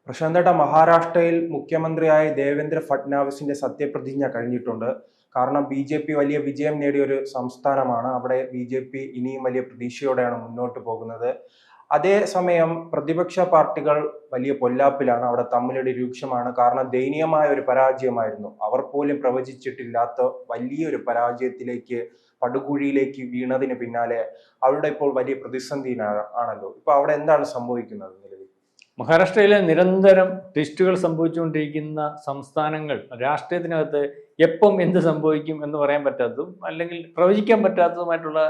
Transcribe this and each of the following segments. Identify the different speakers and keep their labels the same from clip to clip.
Speaker 1: പ്രശാന്തേട്ട, മഹാരാഷ്ട്രയിൽ മുഖ്യമന്ത്രിയായ ദേവേന്ദ്ര ഫഡ്നാവിസിന്റെ സത്യപ്രതിജ്ഞ കഴിഞ്ഞിട്ടുണ്ട്. കാരണം ബി.ജെ.പി വലിയ വിജയം നേടിയ ഒരു സംസ്ഥാനമാണ്. അവിടെ ബി.ജെ.പി ഇനിയും വലിയ പ്രതീക്ഷയോടെയാണ് മുന്നോട്ട് പോകുന്നത്. അതേസമയം പ്രതിപക്ഷ പാർട്ടികൾ വലിയ പൊല്ലാപ്പിലാണ്. അവിടെ തമ്മിലടി രൂക്ഷമാണ്. കാരണം ദയനീയമായ ഒരു പരാജയമായിരുന്നു. അവർ പോലും പ്രവചിച്ചിട്ടില്ലാത്ത വലിയൊരു പരാജയത്തിലേക്ക്, പടുകുഴിയിലേക്ക് വീണതിന് പിന്നാലെ അവരുടെ ഇപ്പോൾ വലിയ പ്രതിസന്ധിയിലാണല്ലോ. ഇപ്പൊ അവിടെ എന്താണ് സംഭവിക്കുന്നത് നിലവിൽ?
Speaker 2: മഹാരാഷ്ട്രയിലെ നിരന്തരം ട്വിസ്റ്റുകൾ സംഭവിച്ചുകൊണ്ടിരിക്കുന്ന സംസ്ഥാനങ്ങൾ, രാഷ്ട്രീയത്തിനകത്ത് എപ്പം എന്ത് സംഭവിക്കും എന്ന് പറയാൻ പറ്റാത്തതും അല്ലെങ്കിൽ പ്രവചിക്കാൻ പറ്റാത്തതുമായിട്ടുള്ള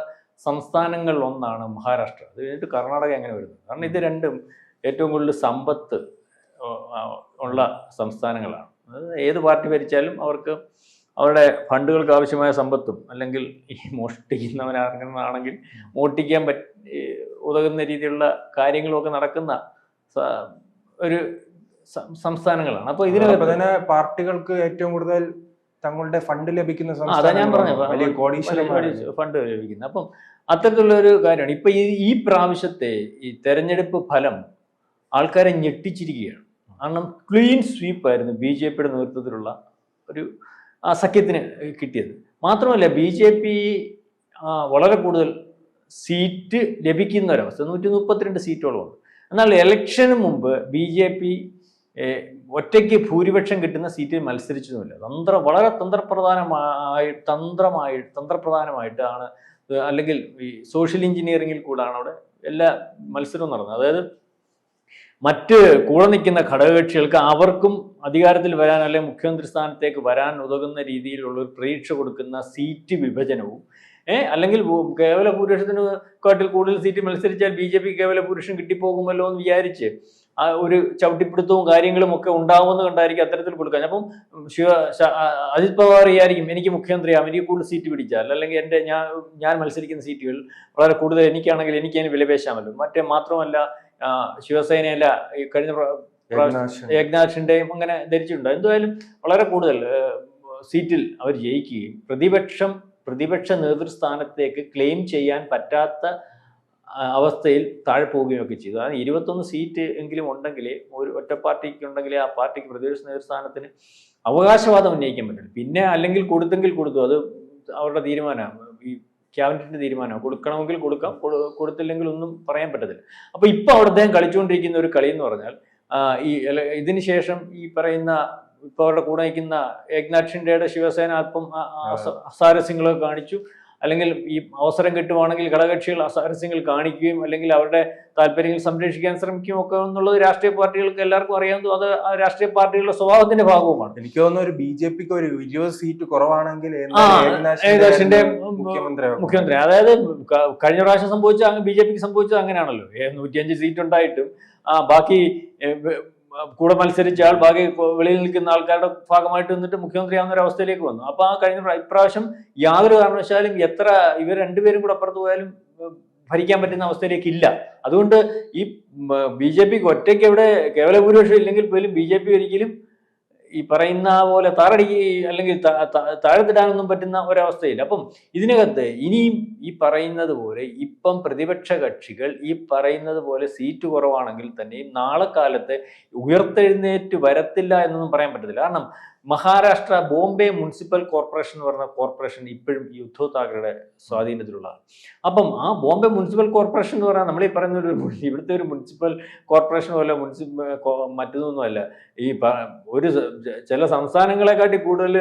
Speaker 2: സംസ്ഥാനങ്ങളിൽ ഒന്നാണ് മഹാരാഷ്ട്ര. അത് കഴിഞ്ഞിട്ട് കർണാടക എങ്ങനെ വരുന്നത്? കാരണം ഇത് രണ്ടും ഏറ്റവും കൂടുതൽ സമ്പത്ത് ഉള്ള സംസ്ഥാനങ്ങളാണ്. അത് ഏത് പാർട്ടി ഭരിച്ചാലും അവർക്ക് അവരുടെ ഫണ്ടുകൾക്ക് ആവശ്യമായ സമ്പത്തും അല്ലെങ്കിൽ ഈ മോഷ്ടിക്കുന്നവനാണെങ്കിൽ മോഷ്ടിക്കാൻ ഉതകുന്ന രീതിയിലുള്ള കാര്യങ്ങളുമൊക്കെ നടക്കുന്ന ഒരു സംസ്ഥാനങ്ങളാണ്. അപ്പോൾ ഇതിനകത്ത്
Speaker 1: തന്നെ പാർട്ടികൾക്ക് ഏറ്റവും കൂടുതൽ തങ്ങളുടെ ഫണ്ട് ലഭിക്കുന്ന
Speaker 2: അതാ ഞാൻ പറഞ്ഞത്, ഫണ്ട് ലഭിക്കുന്നത്. അപ്പം അത്തരത്തിലുള്ള ഒരു കാര്യമാണ്. ഇപ്പൊ ഈ പ്രാവശ്യത്തെ ഈ തെരഞ്ഞെടുപ്പ് ഫലം ആൾക്കാരെ ഞെട്ടിച്ചിരിക്കുകയാണ്. കാരണം ക്ലീൻ സ്വീപ്പ് ആയിരുന്നു ബി.ജെ.പിയുടെ നേതൃത്വത്തിലുള്ള ഒരു സഖ്യത്തിന് കിട്ടിയത്. മാത്രമല്ല ബി.ജെ.പി വളരെ കൂടുതൽ സീറ്റ് ലഭിക്കുന്ന ഒരവസ്ഥ, 132 സീറ്റോളം ഉണ്ട്. എന്നാൽ ഇലക്ഷന് മുമ്പ് ബി.ജെ.പി ഒറ്റയ്ക്ക് ഭൂരിപക്ഷം കിട്ടുന്ന സീറ്റിൽ മത്സരിച്ചതുമില്ല. വളരെ തന്ത്രപ്രധാനമായിട്ടാണ്, അല്ലെങ്കിൽ ഈ സോഷ്യൽ എഞ്ചിനീയറിംഗിൽ കൂടാണ് അവിടെ എല്ലാ മത്സരവും നടന്നത്. അതായത് മറ്റ് കൂടെ നിൽക്കുന്ന ഘടകകക്ഷികൾക്ക് അവർക്കും അധികാരത്തിൽ വരാൻ അല്ലെങ്കിൽ മുഖ്യമന്ത്രി സ്ഥാനത്തേക്ക് വരാൻ ഉതകുന്ന രീതിയിലുള്ള ഒരു പ്രതീക്ഷ കൊടുക്കുന്ന സീറ്റ് വിഭജനവും, അല്ലെങ്കിൽ കേവല ഭൂരിപക്ഷത്തിന് കാട്ടിൽ കൂടുതൽ സീറ്റ് മത്സരിച്ചാൽ ബി.ജെ.പി കേവല ഭൂരിപക്ഷം കിട്ടിപ്പോകുമല്ലോ എന്ന് വിചാരിച്ച് ഒരു ചവിട്ടിപ്പിടുത്തവും കാര്യങ്ങളും ഒക്കെ ഉണ്ടാവുമെന്ന് കണ്ടായിരിക്കും അത്തരത്തിൽ കൊടുക്കാൻ. അപ്പം അജിത് പവാർ വിചാരിക്കും എനിക്ക് മുഖ്യമന്ത്രിയാവും, എനിക്ക് കൂടുതൽ സീറ്റ് പിടിച്ചാൽ, അല്ലെങ്കിൽ ഞാൻ മത്സരിക്കുന്ന സീറ്റുകൾ വളരെ കൂടുതൽ എനിക്കാണെങ്കിൽ എനിക്ക് അതിന് വിലപേശാമല്ലോ. മാത്രമല്ല ശിവസേനയല്ല ഈ കഴിഞ്ഞ ഏക്നാഥ് ഷിൻഡെയും അങ്ങനെ ധരിച്ചിട്ടുണ്ട്. എന്തായാലും വളരെ കൂടുതൽ സീറ്റിൽ അവർ ജയിക്കുകയും പ്രതിപക്ഷ നേതൃസ്ഥാനത്തേക്ക് ക്ലെയിം ചെയ്യാൻ പറ്റാത്ത അവസ്ഥയിൽ താഴെ പോവുകയൊക്കെ ചെയ്തു. അതായത് 21 സീറ്റ് എങ്കിലും ഉണ്ടെങ്കിൽ, ഒരു ഒറ്റ പാർട്ടിക്ക് ഉണ്ടെങ്കിൽ ആ പാർട്ടിക്ക് പ്രതിപക്ഷ നേതൃസ്ഥാനത്തിന് അവകാശവാദം ഉന്നയിക്കാൻ പറ്റില്ല. പിന്നെ അല്ലെങ്കിൽ കൊടുത്തെങ്കിൽ കൊടുത്തു, അത് അവരുടെ തീരുമാനമാണ്, ഈ ക്യാബിനറ്റിന്റെ തീരുമാനമാണ്. കൊടുക്കണമെങ്കിൽ കൊടുക്കാം, കൊടുത്തില്ലെങ്കിൽ ഒന്നും പറയാൻ പറ്റത്തില്ല. അപ്പൊ ഇപ്പൊ അവിടെ അദ്ദേഹം കളിച്ചുകൊണ്ടിരിക്കുന്ന ഒരു കളി എന്ന് പറഞ്ഞാൽ, ഇതിന് ശേഷം ഈ പറയുന്ന ഇപ്പൊ അവരുടെ കൂടെ നിൽക്കുന്ന ഏക്നാഥ് ഷിൻഡെയുടെ ശിവസേന അല്പം അസാരസ്യങ്ങളൊക്കെ കാണിച്ചു. അല്ലെങ്കിൽ ഈ അവസരം കിട്ടുവാണെങ്കിൽ ഘടകകക്ഷികൾ അസാരസ്യങ്ങൾ കാണിക്കുകയും അല്ലെങ്കിൽ അവരുടെ താല്പര്യങ്ങൾ സംരക്ഷിക്കാൻ ശ്രമിക്കുകയും ഒക്കെ എന്നുള്ളത് രാഷ്ട്രീയ പാർട്ടികൾക്ക് എല്ലാവർക്കും അറിയാവുന്നത്. അത് രാഷ്ട്രീയ പാർട്ടികളുടെ സ്വഭാവത്തിന്റെ ഭാഗവുമാണ്.
Speaker 1: എനിക്ക് തോന്നുന്നു ഒരു ബി.ജെ.പിക്ക് ഒരു 20 സീറ്റ് കുറവാണെങ്കിൽ
Speaker 2: മുഖ്യമന്ത്രി, അതായത് കഴിഞ്ഞ പ്രാവശ്യം ബി.ജെ.പിക്ക് സംഭവിച്ചത് അങ്ങനെയാണല്ലോ. 105 സീറ്റ് ഉണ്ടായിട്ടും ബാക്കി കൂടെ മത്സരിച്ച ആൾ ബാക്കി വെളിയിൽ നിൽക്കുന്ന ആൾക്കാരുടെ ഭാഗമായിട്ട് നിന്നിട്ട് മുഖ്യമന്ത്രി ആവുന്ന ഒരു അവസ്ഥയിലേക്ക് വന്നു. അപ്പൊ ആ ഇപ്രാവശ്യം യാതൊരു കാരണവശാലും ഇവർ രണ്ടുപേരും കൂടെ അപ്പുറത്ത് പോയാലും ഭരിക്കാൻ പറ്റുന്ന അവസ്ഥയിലേക്ക് ഇല്ല. അതുകൊണ്ട് ഈ ബി.ജെ.പിക്ക് ഒറ്റയ്ക്ക് എവിടെ കേവല ഭൂരിപക്ഷം ഇല്ലെങ്കിൽ പോലും ബി.ജെ.പി ഒരിക്കലും ഈ പറയുന്ന പോലെ താറടിക്ക് അല്ലെങ്കിൽ താഴത്തിടാനൊന്നും പറ്റുന്ന ഒരവസ്ഥയില്ല. അപ്പം ഇതിനകത്ത് ഇനിയും ഈ പറയുന്നത് പോലെ ഇപ്പം പ്രതിപക്ഷ കക്ഷികൾ ഈ പറയുന്നത് പോലെ സീറ്റ് കുറവാണെങ്കിൽ തന്നെയും നാളെ കാലത്ത് ഉയർത്തെഴുന്നേറ്റ് വരത്തില്ല എന്നൊന്നും പറയാൻ പറ്റത്തില്ല. കാരണം മഹാരാഷ്ട്ര ബോംബെ മുനിസിപ്പൽ കോർപ്പറേഷൻ എന്ന് പറഞ്ഞ കോർപ്പറേഷൻ ഇപ്പോഴും ഈ ഉദ്ധവ് താക്കറെയുടെ സ്വാധീനത്തിലുള്ളതാണ്. അപ്പം ആ ബോംബെ മുനിസിപ്പൽ കോർപ്പറേഷൻ എന്ന് പറഞ്ഞാൽ നമ്മൾ ഈ പറയുന്ന ഇവിടുത്തെ ഒരു മുനിസിപ്പൽ കോർപ്പറേഷൻ പോലെ മറ്റൊന്നുമല്ല. ഈ ചില സംസ്ഥാനങ്ങളെക്കാട്ടി കൂടുതൽ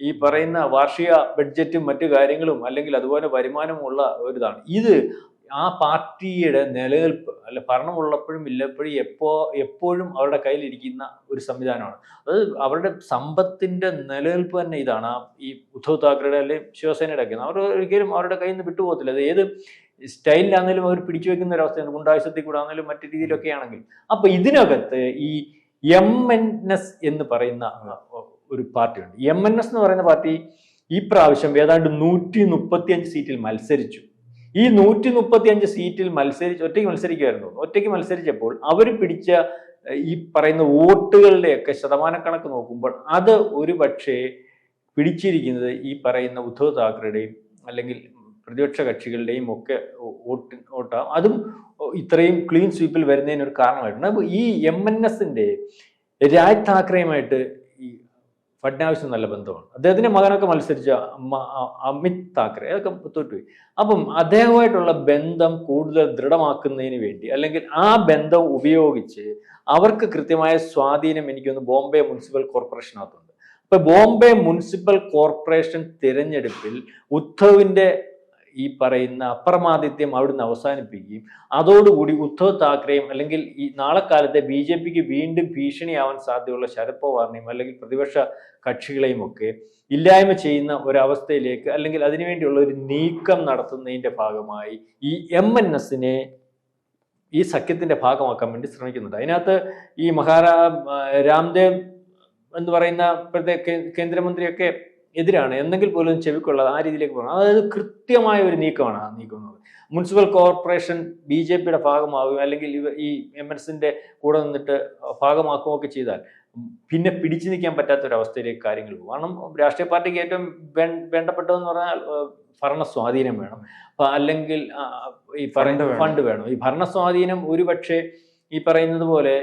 Speaker 2: ഈ പറയുന്ന വാർഷിക ബഡ്ജറ്റും മറ്റു കാര്യങ്ങളും അല്ലെങ്കിൽ അതുപോലെ വരുമാനമുള്ള ഒരിതാണ് ഇത്. ആ പാർട്ടിയുടെ നിലനിൽപ്പ് അല്ല, ഭരണമുള്ളപ്പോഴും ഇല്ലപ്പോഴും എപ്പോഴും അവരുടെ കയ്യിലിരിക്കുന്ന ഒരു സംവിധാനമാണ്. അത് അവരുടെ സമ്പത്തിന്റെ നിലനിൽപ്പ് തന്നെ ഇതാണ്. ഈ ഉദ്ധവ് താക്കറെയുടെ അല്ലെങ്കിൽ ശിവസേനയുടെ ഒക്കെ അവർ ഒരിക്കലും അവരുടെ കയ്യിൽ നിന്ന് വിട്ടുപോകത്തില്ല. അത് ഏത് സ്റ്റൈലിലാണെങ്കിലും അവർ പിടിച്ചു വെക്കുന്ന ഒരവസ്ഥയാണ്. ഗുണ്ടായുസത്തിൽ കൂടെ ആണെങ്കിലും മറ്റു രീതിയിലൊക്കെ ആണെങ്കിൽ. അപ്പൊ ഇതിനകത്ത് ഈ MNS എന്ന് പറയുന്ന ഒരു പാർട്ടിയുണ്ട്. MNS എന്ന് പറയുന്ന പാർട്ടി ഈ പ്രാവശ്യം ഏതാണ്ട് 135 സീറ്റിൽ മത്സരിച്ചു. ഈ 135 സീറ്റിൽ ഒറ്റയ്ക്ക് മത്സരിച്ചപ്പോൾ അവർ പിടിച്ച ഈ പറയുന്ന വോട്ടുകളുടെയൊക്കെ ശതമാനക്കണക്ക് നോക്കുമ്പോൾ അത് ഒരു പക്ഷേ പിടിച്ചിരിക്കുന്നത് ഈ പറയുന്ന ഉദ്ധവ് താക്കറെയുടെയും അല്ലെങ്കിൽ പ്രതിപക്ഷ കക്ഷികളുടെയും ഒക്കെ വോട്ടാവും. അതും ഇത്രയും ക്ലീൻ സ്വീപ്പിൽ വരുന്നതിന് ഒരു കാരണമായിട്ടുണ്ട്. അപ്പോൾ ഈ MNSന്റെ രാജ് താക്കറെയുമായിട്ട് ഈ ഫഡ്നാവിസിന് നല്ല ബന്ധമാണ്. അദ്ദേഹത്തിന്റെ മകനൊക്കെ മത്സരിച്ച അമിത് താക്കറെ അതൊക്കെ തോറ്റുപോയി. അപ്പം അദ്ദേഹമായിട്ടുള്ള ബന്ധം കൂടുതൽ ദൃഢമാക്കുന്നതിന് വേണ്ടി, അല്ലെങ്കിൽ ആ ബന്ധം ഉപയോഗിച്ച് അവർക്ക് കൃത്യമായ സ്വാധീനം എനിക്കൊന്ന് ബോംബെ മുനിസിപ്പൽ കോർപ്പറേഷനകത്തുണ്ട്. ഇപ്പൊ ബോംബെ മുനിസിപ്പൽ കോർപ്പറേഷൻ തിരഞ്ഞെടുപ്പിൽ ഉദ്ധവിന്റെ ഈ പറയുന്ന അപ്രമാദിത്യം അവിടുന്ന് അവസാനിപ്പിക്കുകയും അതോടുകൂടി ഉദ്ധവ് താക്കറെയും അല്ലെങ്കിൽ ഈ നാളെ കാലത്തെ BJPക്ക് വീണ്ടും ഭീഷണിയാവാൻ സാധ്യതയുള്ള ശരത് പവാറിനെയും അല്ലെങ്കിൽ പ്രതിപക്ഷ കക്ഷികളെയും ഒക്കെ ഇല്ലായ്മ ചെയ്യുന്ന ഒരവസ്ഥയിലേക്ക്, അല്ലെങ്കിൽ അതിനുവേണ്ടിയുള്ള ഒരു നീക്കം നടത്തുന്നതിന്റെ ഭാഗമായി ഈ MNSനെ ഈ സഖ്യത്തിന്റെ ഭാഗമാക്കാൻ വേണ്ടി ശ്രമിക്കുന്നുണ്ട്. അതിനകത്ത് ഈ രാംദേവ് എന്ന് പറയുന്ന ഇപ്പോഴത്തെ കേന്ദ്രമന്ത്രിയൊക്കെ എതിരാണ്, എന്നെങ്കിൽ പോലും ചെവിക്കൊള്ളാതെ ആ രീതിയിലേക്ക് പോകണം. അതായത് കൃത്യമായ ഒരു നീക്കമാണ് ആ നീക്കുന്നത്. മുനിസിപ്പൽ കോർപ്പറേഷൻ BJPയുടെ ഭാഗമാവുകയും അല്ലെങ്കിൽ ഈ MNSന്റെ കൂടെ നിന്നിട്ട് ഭാഗമാക്കുകയൊക്കെ ചെയ്താൽ പിന്നെ പിടിച്ചു നിൽക്കാൻ പറ്റാത്തൊരവസ്ഥയിലേക്ക് കാര്യങ്ങൾ പോകും. കാരണം രാഷ്ട്രീയ പാർട്ടിക്ക് ഏറ്റവും വേണ്ടപ്പെട്ടതെന്ന് പറഞ്ഞാൽ ഭരണ സ്വാധീനം വേണം, അല്ലെങ്കിൽ ഈ ഫണ്ട് വേണം. ഈ ഭരണ സ്വാധീനം ഒരുപക്ഷെ ഈ പറയുന്നത് പോലെ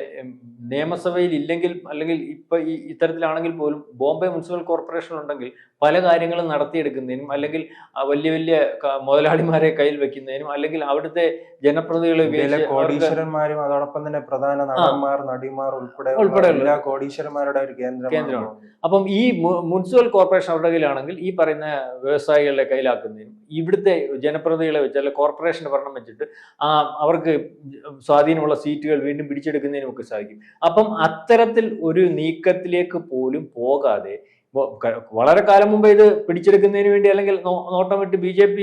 Speaker 2: നിയമസഭയിൽ ഇല്ലെങ്കിൽ, അല്ലെങ്കിൽ ഇപ്പൊ ഈ ഇത്തരത്തിലാണെങ്കിൽ പോലും ബോംബെ മുനിസിപ്പൽ കോർപ്പറേഷൻ ഉണ്ടെങ്കിൽ പല കാര്യങ്ങളും നടത്തിയെടുക്കുന്നതിനും, അല്ലെങ്കിൽ വലിയ വലിയ മുതലാളിമാരെ കയ്യിൽ വെക്കുന്നതിനും, അല്ലെങ്കിൽ അവിടുത്തെ ജനപ്രതിനിധികളെ
Speaker 1: കോടീശ്വരന്മാരും അതോടൊപ്പം തന്നെ പ്രധാന നടന്മാർ നടിമാർ ഉൾപ്പെടെ എല്ലാ കോടീശ്വരന്മാരുടെ ഒരു കേന്ദ്രമാണ്.
Speaker 2: അപ്പം ഈ മുനിസിപ്പൽ കോർപ്പറേഷൻ അവരുടെ കയ്യിലാണെങ്കിൽ ഈ പറയുന്ന വ്യവസായികളുടെ കയ്യിലാക്കുന്നതിനും, ഇവിടുത്തെ ജനപ്രതിനിധികളെ വെച്ച് അല്ലെങ്കിൽ കോർപ്പറേഷന്റെ ഭരണം വെച്ചിട്ട് അവർക്ക് സ്വാധീനമുള്ള സീറ്റുകൾ വീണ്ടും പിടിച്ചെടുക്കുന്നതിനും ഒക്കെ സാധിക്കും. അപ്പം അത്തരത്തിൽ ഒരു നീക്കത്തിലേക്ക് പോലും പോകാതെ വളരെ കാലം മുമ്പ് ഇത് പിടിച്ചെടുക്കുന്നതിന് വേണ്ടി അല്ലെങ്കിൽ നോട്ടം വിട്ട് BJP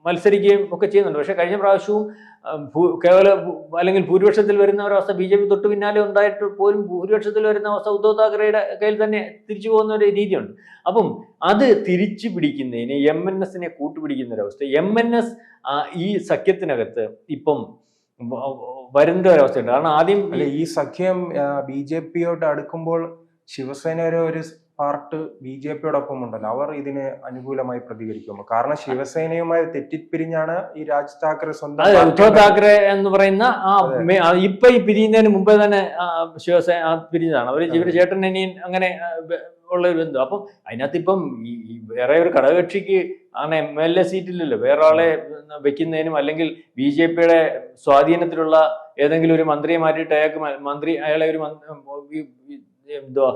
Speaker 2: മത്സരിക്കുകയും ഒക്കെ ചെയ്യുന്നുണ്ട്. പക്ഷെ കഴിഞ്ഞ പ്രാവശ്യവും അല്ലെങ്കിൽ ഭൂരിപക്ഷത്തിൽ വരുന്ന ഒരവസ്ഥ BJP തൊട്ട് പിന്നാലെ ഉണ്ടായിട്ട് പോലും ഭൂരിപക്ഷത്തിൽ വരുന്ന അവസ്ഥ ഉദ്ധവ് താക്കറെയുടെ കയ്യിൽ തന്നെ തിരിച്ചു പോകുന്ന ഒരു രീതിയുണ്ട്. അപ്പം അത് തിരിച്ചു പിടിക്കുന്നതിന് MNSനെ കൂട്ടുപിടിക്കുന്ന ഒരവസ്ഥ. MNS ഈ സഖ്യത്തിനകത്ത് ഇപ്പം വരുന്ന ഒരവസ്ഥയുണ്ട്. കാരണം ആദ്യം
Speaker 1: ഈ സഖ്യം BJPയോട്ട് അടുക്കുമ്പോൾ ശിവസേനയുടെ ഒരു പാർട്ട് BJPയോടൊപ്പം ഉണ്ടല്ലോ, അവർ ഇതിന് അനുകൂലമായി പ്രതികരിക്കുമോ? കാരണം ശിവസേനയുമായി തെറ്റിപ്പിരിഞ്ഞാണ് ഈ രാജ് താക്കറെ സ്വന്തം
Speaker 2: ഉദ്ധവ് താക്കറെ എന്ന് പറയുന്ന ഇപ്പൊ ഈ പിരിയുന്നതിന് മുമ്പേ തന്നെ ശിവസേന പിരിഞ്ഞതാണ്. ഇവര് ചേട്ടൻ അനിയൻ അങ്ങനെ ഉള്ള ഒരു ബന്ധം. അപ്പം അതിനകത്ത് ഇപ്പം ഈ വേറെ ഒരു ഘടകകക്ഷിക്ക് MLA സീറ്റില്ലല്ലോ, വേറെ ആളെ വെക്കുന്നതിനും അല്ലെങ്കിൽ BJPയുടെ സ്വാധീനത്തിലുള്ള ഏതെങ്കിലും ഒരു മന്ത്രിയെ മാറ്റിയിട്ട് അയാളെ ഒരു എന്തുവാ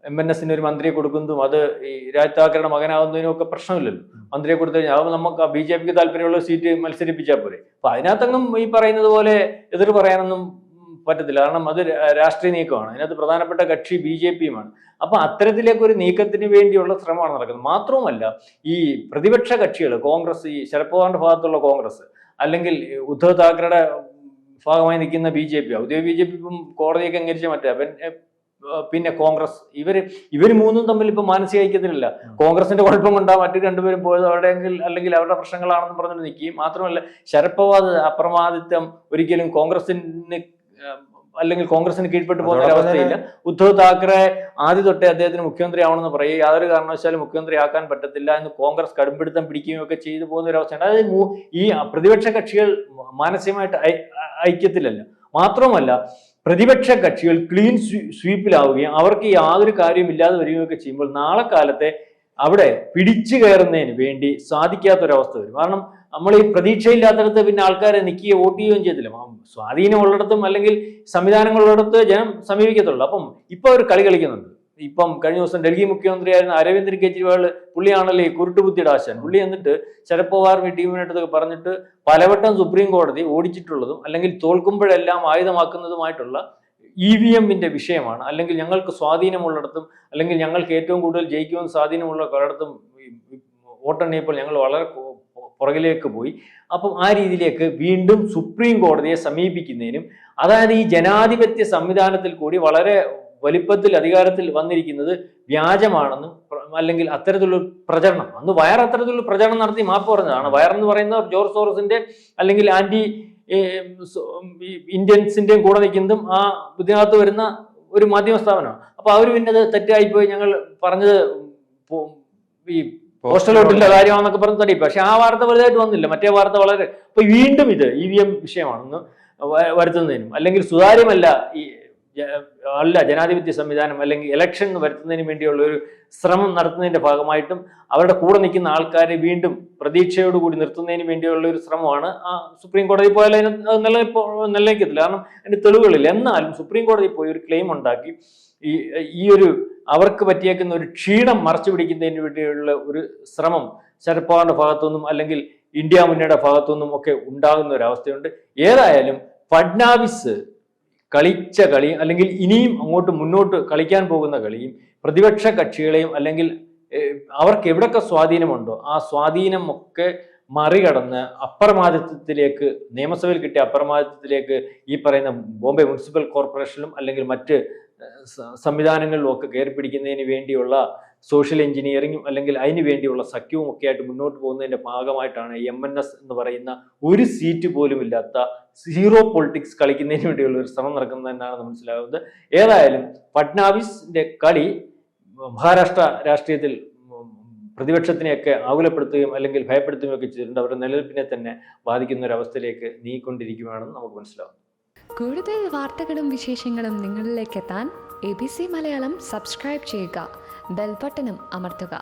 Speaker 2: MNSന് ഒരു മന്ത്രിയെ കൊടുക്കുന്നതും അത് ഈ രാജ് താക്കറയുടെ മകനാവുന്നതിനും ഒക്കെ പ്രശ്നമില്ലല്ലോ. മന്ത്രിയെ കൊടുത്തു കഴിഞ്ഞാൽ അത് നമുക്ക് BJPക്ക് താല്പര്യമുള്ള സീറ്റ് മത്സരിപ്പിച്ചാൽ പോരെ. അപ്പൊ അതിനകത്തൊന്നും ഈ പറയുന്നത് പോലെ എതിർ പറയാനൊന്നും പറ്റത്തില്ല. കാരണം അത് രാഷ്ട്രീയ നീക്കമാണ്. അതിനകത്ത് പ്രധാനപ്പെട്ട കക്ഷി BJPയുമാണ്. അപ്പൊ അത്തരത്തിലേക്ക് ഒരു നീക്കത്തിന് വേണ്ടിയുള്ള ശ്രമമാണ് നടക്കുന്നത്. മാത്രവുമല്ല ഈ പ്രതിപക്ഷ കക്ഷികൾ, കോൺഗ്രസ്, ഈ ശരത് പവാറിന്റെ ഭാഗത്തുള്ള കോൺഗ്രസ്, അല്ലെങ്കിൽ ഉദ്ധവ് താക്കറയുടെ ഭാഗമായി നിൽക്കുന്ന BJP, ഔദ്യോഗിക BJP ഇപ്പം കോടതിയൊക്കെ അംഗീകരിച്ച പിന്നെ കോൺഗ്രസ്, ഇവര് മൂന്നും തമ്മിൽ ഇപ്പൊ മാനസിക ഐക്യത്തിലില്ല. കോൺഗ്രസിന്റെ കുഴപ്പം കൊണ്ടാ മറ്റു രണ്ടുപേരും പോയത് അവരുടെ അല്ലെങ്കിൽ അവരുടെ പ്രശ്നങ്ങളാണെന്ന് പറഞ്ഞിട്ട് നിൽക്കുകയും, മാത്രമല്ല ശരത് പവാർ അപ്രമാദിത്യം ഒരിക്കലും കോൺഗ്രസിന് കീഴ്പ്പെട്ടു പോകുന്ന ഒരു അവസ്ഥയില്ല. ഉദ്ധവ് താക്കറെ ആദ്യ തൊട്ടേ അദ്ദേഹത്തിന് മുഖ്യമന്ത്രി ആവണമെന്ന് പറയുക, യാതൊരു കാരണവശാലും മുഖ്യമന്ത്രി ആക്കാൻ പറ്റത്തില്ല എന്ന് കോൺഗ്രസ് കടുംപിടുത്തം പിടിക്കുകയും ഒക്കെ ചെയ്തു പോകുന്ന ഒരു അവസ്ഥയാണ്. അതായത് ഈ പ്രതിപക്ഷ കക്ഷികൾ മാനസികമായിട്ട് ഐക്യത്തിലല്ല. മാത്രമല്ല പ്രതിപക്ഷ കക്ഷികൾ ക്ലീൻ സ്വീപ്പിലാവുകയും അവർക്ക് യാതൊരു കാര്യവും ഇല്ലാതെ വരികയൊക്കെ ചെയ്യുമ്പോൾ നാളെ കാലത്തെ അവിടെ പിടിച്ചു കയറുന്നതിന് വേണ്ടി സാധിക്കാത്തൊരവസ്ഥ വരും. കാരണം നമ്മൾ ഈ പ്രതീക്ഷയില്ലാത്തടത്ത് പിന്നെ ആൾക്കാരെ നിൽക്കുകയോ വോട്ട് ചെയ്യുകയും ചെയ്തില്ല. സ്വാധീനമുള്ളിടത്തും അല്ലെങ്കിൽ സംവിധാനങ്ങളുള്ളിടത്ത് ജനം സമീപിക്കത്തുള്ളൂ. അപ്പം ഇപ്പൊ ഒരു കളി കളിക്കുന്നുണ്ട്. ഇപ്പം കഴിഞ്ഞ ദിവസം ഡൽഹി മുഖ്യമന്ത്രിയായിരുന്ന അരവിന്ദ് കെജ്രിവാൾ, പുള്ളിയാണല്ലോ ഈ കുരുട്ടുബുദ്ധിയുടെ ആശാൻ. പുള്ളി എന്നിട്ട് ശരത് പവാർ ടീമിനായിട്ടൊക്കെ പറഞ്ഞിട്ട് പലവട്ടം സുപ്രീം കോടതി ഓടിച്ചിട്ടുള്ളതും അല്ലെങ്കിൽ തോൽക്കുമ്പോഴെല്ലാം ആയുധമാക്കുന്നതുമായിട്ടുള്ള EVMന്റെ വിഷയമാണ്. അല്ലെങ്കിൽ ഞങ്ങൾക്ക് സ്വാധീനമുള്ളിടത്തും അല്ലെങ്കിൽ ഞങ്ങൾക്ക് ഏറ്റവും കൂടുതൽ ജയിക്കുമെന്ന് സ്വാധീനമുള്ള പലയിടത്തും വോട്ടെണ്ണിയപ്പോൾ ഞങ്ങൾ വളരെ പുറകിലേക്ക് പോയി. അപ്പം ആ രീതിയിലേക്ക് വീണ്ടും സുപ്രീം കോടതിയെ സമീപിക്കുന്നതിനും, അതായത് ഈ ജനാധിപത്യ സംവിധാനത്തിൽ കൂടി വളരെ വലിപ്പത്തിൽ അധികാരത്തിൽ വന്നിരിക്കുന്നത് വ്യാജമാണെന്നും അല്ലെങ്കിൽ അത്തരത്തിലുള്ള പ്രചരണം, അന്ന് വയർ അത്തരത്തിലുള്ള പ്രചരണം നടത്തി മാപ്പ് പറഞ്ഞതാണ്. വയർ എന്ന് പറയുന്ന ജോർജ് സോറസിന്റെ അല്ലെങ്കിൽ ആന്റി ഇന്ത്യൻസിന്റെയും കൂടെ നിൽക്കുന്നതും ആ ഇതിനകത്ത് വരുന്ന ഒരു മാധ്യമ സ്ഥാപനമാണ്. അപ്പൊ അവർ പിന്നെ അത് തെറ്റായിപ്പോയി, ഞങ്ങൾ പറഞ്ഞത് ഈ പോസ്റ്റൽ വോട്ടിന്റെ കാര്യമാണെന്നൊക്കെ പറഞ്ഞ് തടി. പക്ഷെ ആ വാർത്ത വലുതായിട്ട് വന്നില്ല. മറ്റേ വാർത്ത വളരെ ഇപ്പൊ വീണ്ടും ഇത് EVM വിഷയമാണെന്ന് വരുത്തുന്നതിനും അല്ലെങ്കിൽ സുതാര്യമല്ല ജനാധിപത്യ സംവിധാനം അല്ലെങ്കിൽ ഇലക്ഷൻ വരുത്തുന്നതിന് വേണ്ടിയുള്ള ഒരു ശ്രമം നടത്തുന്നതിന്റെ ഭാഗമായിട്ടും അവരുടെ കൂടെ നിൽക്കുന്ന ആൾക്കാരെ വീണ്ടും പ്രതീക്ഷയോടുകൂടി നിർത്തുന്നതിന് വേണ്ടിയുള്ള ഒരു ശ്രമമാണ്. സുപ്രീം കോടതി പോയാൽ നിലനിൽക്കത്തില്ല, കാരണം അതിന്റെ തെളിവുകളില്ല. എന്നാലും സുപ്രീം കോടതി പോയി ഒരു ക്ലെയിം ഉണ്ടാക്കി ഈ ഒരു അവർക്ക് പറ്റിയേക്കുന്ന ഒരു ക്ഷീണം മറച്ചു പിടിക്കുന്നതിന് വേണ്ടിയുള്ള ഒരു ശ്രമം ശരത് പവാറിന്റെ ഭാഗത്തുനിന്നും അല്ലെങ്കിൽ ഇന്ത്യ മുന്നണിയുടെ ഭാഗത്തുനിന്നും ഒക്കെ ഉണ്ടാകുന്ന ഒരു അവസ്ഥയുണ്ട്. ഏതായാലും ഫഡ്നാവിസ് കളിച്ച കളി അല്ലെങ്കിൽ ഇനിയും അങ്ങോട്ട് മുന്നോട്ട് കളിക്കാൻ പോകുന്ന കളിയും പ്രതിപക്ഷ കക്ഷികളെയും അല്ലെങ്കിൽ അവർക്ക് എവിടൊക്കെ സ്വാധീനമുണ്ടോ ആ സ്വാധീനം ഒക്കെ മറികടന്ന് അപ്രമാദിത്വത്തിലേക്ക്, നിയമസഭയിൽ കിട്ടിയ അപ്രമാദിത്വത്തിലേക്ക് ഈ പറയുന്ന ബോംബെ മുനിസിപ്പൽ കോർപ്പറേഷനിലും അല്ലെങ്കിൽ മറ്റ് സംവിധാനങ്ങളിലും ഒക്കെ കയറി പിടിക്കുന്നതിന് വേണ്ടിയുള്ള സോഷ്യൽ എഞ്ചിനീയറിങ്ങും അല്ലെങ്കിൽ അതിന് വേണ്ടിയുള്ള സഖ്യവും ഒക്കെ ആയിട്ട് മുന്നോട്ട് പോകുന്നതിന്റെ ഭാഗമായിട്ടാണ് MNS എന്ന് പറയുന്ന ഒരു സീറ്റ് പോലും ഇല്ലാത്ത സീറോ പൊളിറ്റിക്സ് കളിക്കുന്നതിന് വേണ്ടിയുള്ള ഒരു ശ്രമം നടക്കുന്നതെന്നാണ് മനസ്സിലാകുന്നത്. ഏതായാലും ഫഡ്നാവിസിന്റെ കളി മഹാരാഷ്ട്ര രാഷ്ട്രീയത്തിൽ പ്രതിപക്ഷത്തിനെയൊക്കെ ആകുലപ്പെടുത്തുകയും അല്ലെങ്കിൽ ഭയപ്പെടുത്തുകയും ഒക്കെ ചെയ്തിട്ടുണ്ട്. അവരുടെ നിലനിൽപ്പിനെ തന്നെ ബാധിക്കുന്ന ഒരു അവസ്ഥയിലേക്ക് നീങ്ങിക്കൊണ്ടിരിക്കുകയാണെന്ന് നമുക്ക് മനസ്സിലാവും.
Speaker 3: കൂടുതൽ വാർത്തകളും വിശേഷങ്ങളും നിങ്ങളിലേക്ക് എത്താൻ ABC മലയാളം സബ്സ്ക്രൈബ് ചെയ്യുക, ബെൽ ബട്ടണും അമർത്തുക.